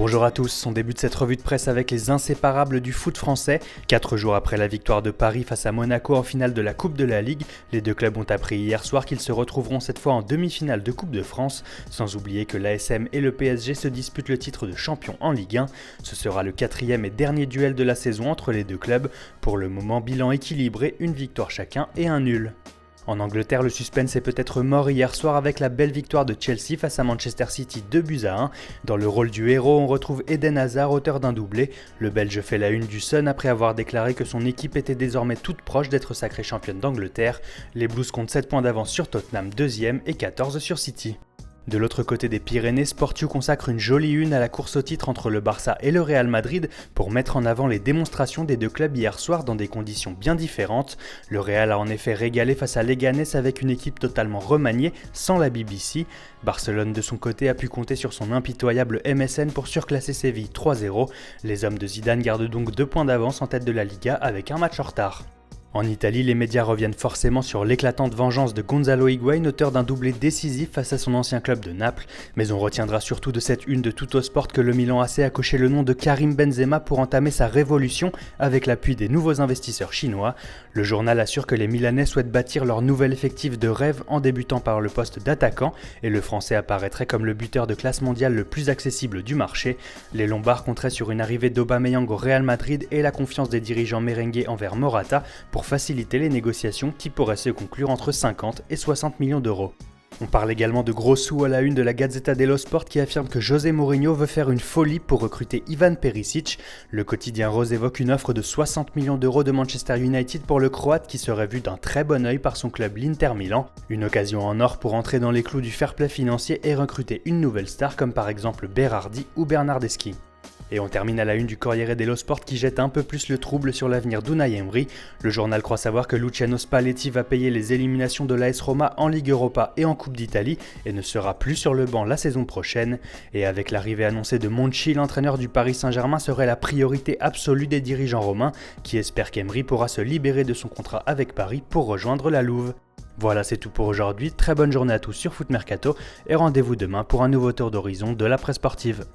Bonjour à tous, on débute cette revue de presse avec les inséparables du foot français. 4 jours après la victoire de Paris face à Monaco en finale de la Coupe de la Ligue, les deux clubs ont appris hier soir qu'ils se retrouveront cette fois en demi-finale de Coupe de France, sans oublier que l'ASM et le PSG se disputent le titre de champion en Ligue 1. Ce sera le 4e et dernier duel de la saison entre les deux clubs. Pour le moment, bilan équilibré, une victoire chacun et un nul. En Angleterre, le suspense est peut-être mort hier soir avec la belle victoire de Chelsea face à Manchester City 2-1. Dans le rôle du héros, on retrouve Eden Hazard, auteur d'un doublé. Le Belge fait la une du Sun après avoir déclaré que son équipe était désormais toute proche d'être sacrée championne d'Angleterre. Les Blues comptent 7 points d'avance sur Tottenham 2e et 14 sur City. De l'autre côté des Pyrénées, Sport-U consacre une jolie une à la course au titre entre le Barça et le Real Madrid pour mettre en avant les démonstrations des deux clubs hier soir dans des conditions bien différentes. Le Real a en effet régalé face à Leganés avec une équipe totalement remaniée sans la BBC. Barcelone de son côté a pu compter sur son impitoyable MSN pour surclasser Séville 3-0. Les hommes de Zidane gardent donc 2 points d'avance en tête de la Liga avec un match en retard. En Italie, les médias reviennent forcément sur l'éclatante vengeance de Gonzalo Higuaín, auteur d'un doublé décisif face à son ancien club de Naples, mais on retiendra surtout de cette une de Tuttosport que le Milan AC a coché le nom de Karim Benzema pour entamer sa révolution avec l'appui des nouveaux investisseurs chinois. Le journal assure que les Milanais souhaitent bâtir leur nouvel effectif de rêve en débutant par le poste d'attaquant, et le Français apparaîtrait comme le buteur de classe mondiale le plus accessible du marché. Les Lombards compteraient sur une arrivée d'Aubameyang au Real Madrid et la confiance des dirigeants merengues envers Morata pour faciliter les négociations qui pourraient se conclure entre 50 et 60 millions d'euros. On parle également de gros sous à la une de la Gazzetta dello Sport qui affirme que José Mourinho veut faire une folie pour recruter Ivan Perisic. Le quotidien rose évoque une offre de 60 millions d'euros de Manchester United pour le Croate qui serait vu d'un très bon œil par son club l'Inter Milan. Une occasion en or pour entrer dans les clous du fair play financier et recruter une nouvelle star comme par exemple Berardi ou Bernardeschi. Et on termine à la une du Corriere dello Sport qui jette un peu plus le trouble sur l'avenir d'Unai Emery. Le journal croit savoir que Luciano Spalletti va payer les éliminations de l'AS Roma en Ligue Europa et en Coupe d'Italie et ne sera plus sur le banc la saison prochaine. Et avec l'arrivée annoncée de Monchi, l'entraîneur du Paris Saint-Germain serait la priorité absolue des dirigeants romains qui espèrent qu'Emery pourra se libérer de son contrat avec Paris pour rejoindre la Louve. Voilà, c'est tout pour aujourd'hui. Très bonne journée à tous sur Foot Mercato et rendez-vous demain pour un nouveau tour d'horizon de la presse sportive.